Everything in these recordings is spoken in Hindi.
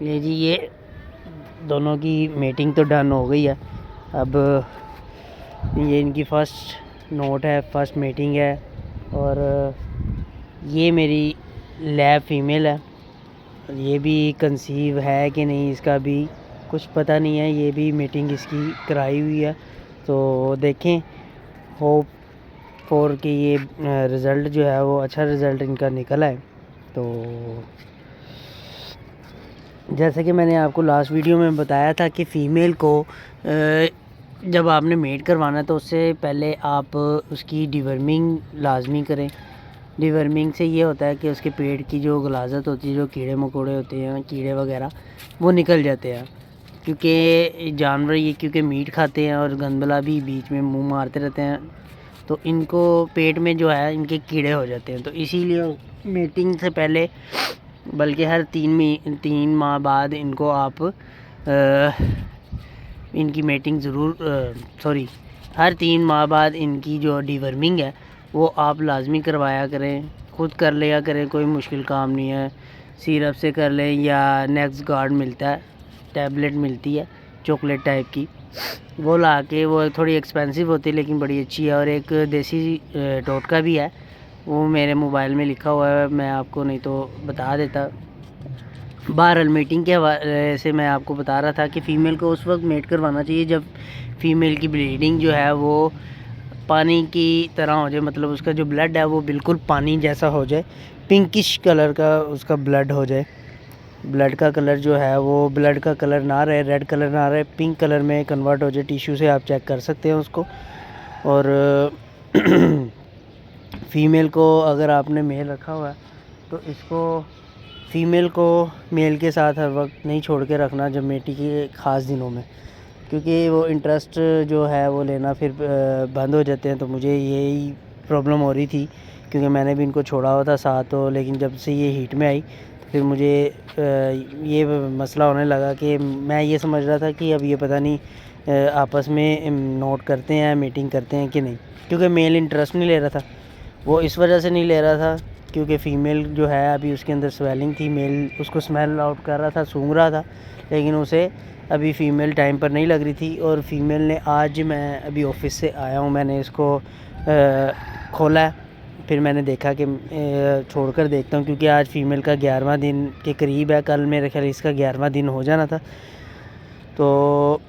ये जी ये दोनों की मीटिंग तो डन हो गई है। अब ये इनकी फ़र्स्ट नोट है, फ़र्स्ट मीटिंग है। और ये मेरी लैब फीमेल है। ये भी कंसीव है कि नहीं इसका भी कुछ पता नहीं है। ये भी मीटिंग इसकी कराई हुई है, तो देखें। होप फॉर कि ये रिज़ल्ट जो है वो अच्छा रिज़ल्ट इनका निकला है। तो जैसे कि मैंने आपको लास्ट वीडियो में बताया था कि फ़ीमेल को जब आपने मेट करवाना है तो उससे पहले आप उसकी डिवर्मिंग लाजमी करें। डिवर्मिंग से ये होता है कि उसके पेट की जो गलाजत होती है, जो कीड़े मकोड़े होते हैं, कीड़े वगैरह, वो निकल जाते हैं। क्योंकि जानवर ये क्योंकि मीट खाते हैं और गंदबला भी बीच में मुंह मारते रहते हैं, तो इनको पेट में जो है इनके कीड़े हो जाते हैं। तो इसीलिए मीटिंग से पहले, बल्कि हर 3 माह बाद इनको आप इनकी मीटिंग ज़रूर हर 3 माह बाद इनकी जो डिवर्मिंग है वो आप लाजमी करवाया करें। खुद कर लिया करें, कोई मुश्किल काम नहीं है। सिरप से कर लें या नेक्स्ट गार्ड मिलता है, टैबलेट मिलती है चॉकलेट टाइप की, वो ला के, वो थोड़ी एक्सपेंसिव होती है लेकिन बड़ी अच्छी है। और एक देसी टोटका भी है, वो मेरे मोबाइल में लिखा हुआ है, मैं आपको नहीं तो बता देता। बहरहाल मीटिंग के हवाले से मैं आपको बता रहा था कि फ़ीमेल को उस वक्त मेट करवाना चाहिए जब फ़ीमेल की ब्लीडिंग जो है वो पानी की तरह हो जाए। मतलब उसका जो ब्लड है वो बिल्कुल पानी जैसा हो जाए, पिंकिश कलर का उसका ब्लड हो जाए। ब्लड का कलर जो है वो ब्लड का कलर ना रहे, रेड कलर ना रहे, पिंक कलर में कन्वर्ट हो जाए। टिश्यू से आप चेक कर सकते हैं उसको। और फ़ीमेल को अगर आपने मेल रखा हुआ है तो इसको फ़ीमेल को मेल के साथ हर वक्त नहीं छोड़ के रखना जब मेटी के ख़ास दिनों में, क्योंकि वो इंटरेस्ट जो है वो लेना फिर बंद हो जाते हैं। तो मुझे यही प्रॉब्लम हो रही थी, क्योंकि मैंने भी इनको छोड़ा हुआ था साथ। तो लेकिन जब से ये हीट में आई तो फिर मुझे ये मसला होने लगा कि मैं ये समझ रहा था कि अब ये पता नहीं आपस में नोट करते हैं, मीटिंग करते हैं कि नहीं, क्योंकि मेल इंटरेस्ट नहीं ले रहा था। वो इस वजह से नहीं ले रहा था क्योंकि फ़ीमेल जो है अभी उसके अंदर स्वेलिंग थी, मेल उसको स्मेल आउट कर रहा था, सूंघ रहा था, लेकिन उसे अभी फ़ीमेल टाइम पर नहीं लग रही थी। और फ़ीमेल ने आज, मैं अभी ऑफिस से आया हूँ, मैंने इसको खोला है, फिर मैंने देखा कि छोड़कर देखता हूँ, क्योंकि आज फ़ीमेल का 11वां दिन के करीब है। कल मेरे ख्याल इसका 11वां दिन हो जाना था। तो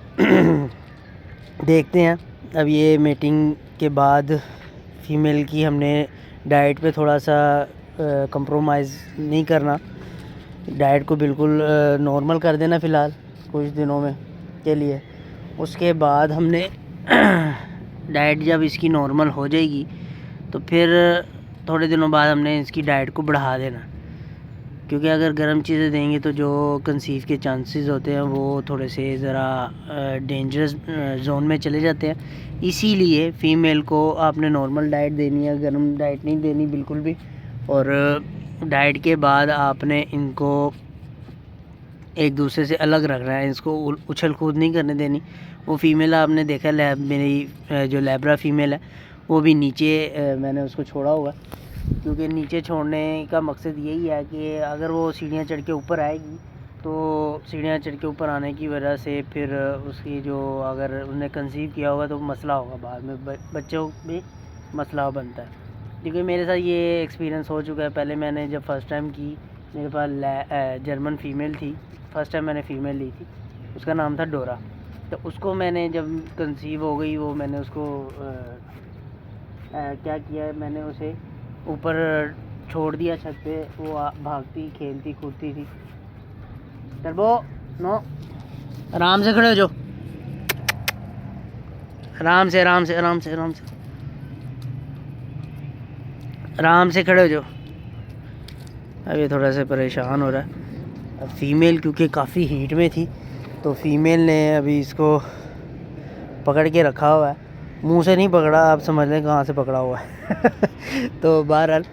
देखते हैं। अब ये मीटिंग के बाद फ़ीमेल की हमने डाइट पे थोड़ा सा कंप्रोमाइज़ नहीं करना, डाइट को बिल्कुल नॉर्मल कर देना फ़िलहाल कुछ दिनों में के लिए। उसके बाद हमने डाइट जब इसकी नॉर्मल हो जाएगी तो फिर थोड़े दिनों बाद हमने इसकी डाइट को बढ़ा देना, क्योंकि अगर गर्म चीज़ें देंगे तो जो कंसीव के चांसेस होते हैं वो थोड़े से ज़रा डेंजरस जोन में चले जाते हैं। इसीलिए फ़ीमेल को आपने नॉर्मल डाइट देनी है, गर्म डाइट नहीं देनी बिल्कुल भी। और डाइट के बाद आपने इनको एक दूसरे से अलग रखना है, इसको उछल कूद नहीं करने देनी। वो फ़ीमेल आपने देखा, लैब मेरी जो लैब्रा फ़ीमेल है वो भी नीचे मैंने उसको छोड़ा हुआ, क्योंकि नीचे छोड़ने का मकसद यही है कि अगर वो सीढ़ियाँ चढ़ के ऊपर आएगी तो सीढ़ियाँ चढ़ के ऊपर आने की वजह से फिर उसकी जो, अगर उन्हें कंसीव किया होगा तो मसला होगा, बाद में बच्चों में मसला बनता है। क्योंकि मेरे साथ ये एक्सपीरियंस हो चुका है। पहले मैंने जब फ़र्स्ट टाइम की, मेरे पास जर्मन फ़ीमेल थी, फ़र्स्ट टाइम मैंने फ़ीमेल ली थी, उसका नाम था डोरा। तो उसको मैंने जब कंसीव हो गई, वो मैंने उसको क्या किया, मैंने उसे ऊपर छोड़ दिया छत पे। वो भागती खेलती कूदती थी। टर्बो नो, आराम से खड़े हो जाओ, आराम से आराम से आराम से आराम से आराम से खड़े हो जाओ। अब ये थोड़ा सा परेशान हो रहा है। अब फ़ीमेल क्योंकि काफ़ी हीट में थी तो फ़ीमेल ने अभी इसको पकड़ के रखा हुआ है। मुंह से नहीं पकड़ा, आप समझ लें कहाँ से पकड़ा हुआ है। तो बहरहाल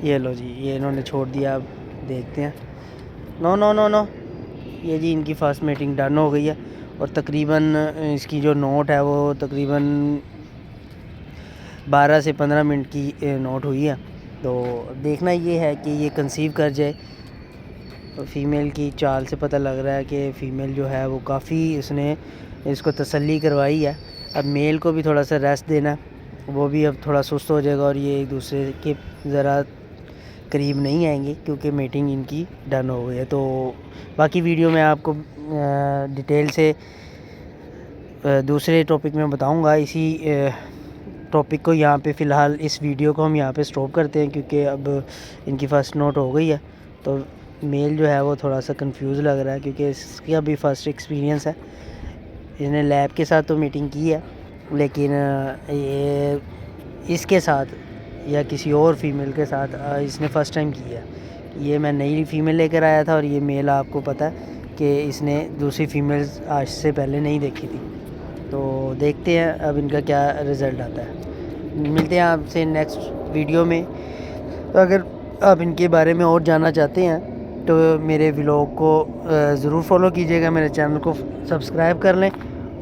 ये लो जी, ये इन्होंने छोड़ दिया। अब देखते हैं। नो नो नो नो, ये जी इनकी फ़र्स्ट मीटिंग डन हो गई है। और तकरीबन इसकी जो नोट है वो तकरीबन 12 से 15 मिनट की नोट हुई है। तो देखना ये है कि ये कंसीव कर जाए। फ़ीमेल की चाल से पता लग रहा है कि फ़ीमेल जो है वो काफ़ी उसने इसको तसल्ली करवाई है। अब मेल को भी थोड़ा सा रेस्ट देना है, वो भी अब थोड़ा सुस्त हो जाएगा और ये एक दूसरे के ज़रा करीब नहीं आएंगे क्योंकि मीटिंग इनकी डन हो गई है। तो बाकी वीडियो में आपको डिटेल से दूसरे टॉपिक में बताऊंगा। इसी टॉपिक को यहाँ पे फ़िलहाल इस वीडियो को हम यहाँ पे स्टॉप करते हैं क्योंकि अब इनकी फ़र्स्ट नोट हो गई है। तो मेल जो है वो थोड़ा सा कंफ्यूज लग रहा है क्योंकि इसका भी फ़र्स्ट एक्सपीरियंस है। इसने लैब के साथ तो मीटिंग की है, लेकिन ये इसके साथ या किसी और फीमेल के साथ इसने फ़र्स्ट टाइम की है। ये मैं नई फ़ीमेल लेकर आया था और ये मेल आपको पता है कि इसने दूसरी फ़ीमेल्स आज से पहले नहीं देखी थी। तो देखते हैं अब इनका क्या रिज़ल्ट आता है। मिलते हैं आपसे नेक्स्ट वीडियो में। तो अगर आप इनके बारे में और जानना चाहते हैं तो मेरे व्लॉग को ज़रूर फॉलो कीजिएगा, मेरे चैनल को सब्सक्राइब कर लें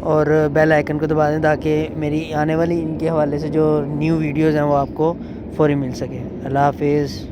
और बेल आइकन को दबा दें ताकि मेरी आने वाली इनके हवाले से जो न्यू वीडियोज़ हैं वो आपको फ़ौरी मिल सके। अल्लाह हाफिज़।